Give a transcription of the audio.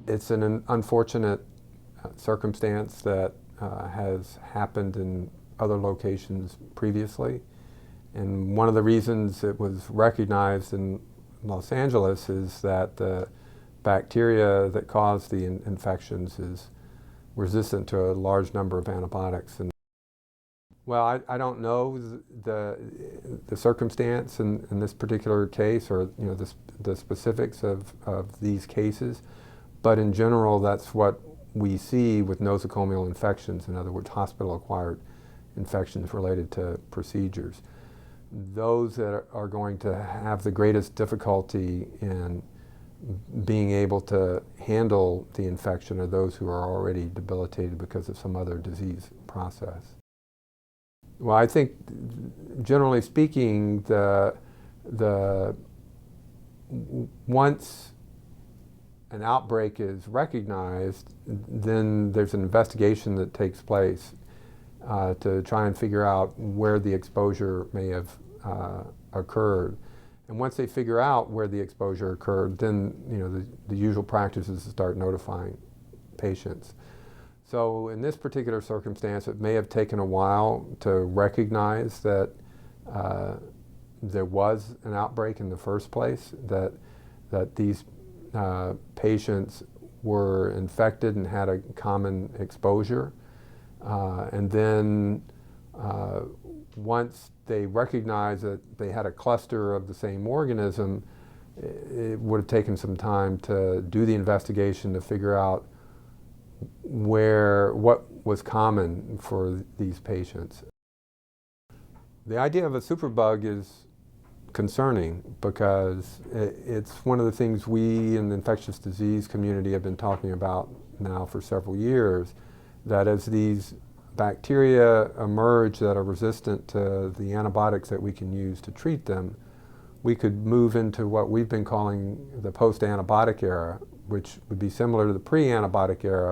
It's an unfortunate circumstance that has happened in other locations previously. And one of the reasons it was recognized in Los Angeles is that the bacteria that cause the infections is resistant to a large number of antibiotics. And well, I don't know the circumstance in this particular case, or the specifics of these cases, but in general that's what we see with nosocomial infections, in other words hospital-acquired infections related to procedures. Those that are going to have the greatest difficulty in being able to handle the infection are those who are already debilitated because of some other disease process. Well, I think generally speaking, once an outbreak is recognized, then there's an investigation that takes place to try and figure out where the exposure may have occurred. And once they figure out where the exposure occurred, then the usual practice is to start notifying patients. So in this particular circumstance, it may have taken a while to recognize that there was an outbreak in the first place, that these patients were infected and had a common exposure. And then once they recognized that they had a cluster of the same organism, it would have taken some time to do the investigation to figure out what was common for these patients. The idea of a superbug is concerning because it's one of the things we in the infectious disease community have been talking about now for several years, that as these bacteria emerge that are resistant to the antibiotics that we can use to treat them, we could move into what we've been calling the post-antibiotic era, which would be similar to the pre-antibiotic era.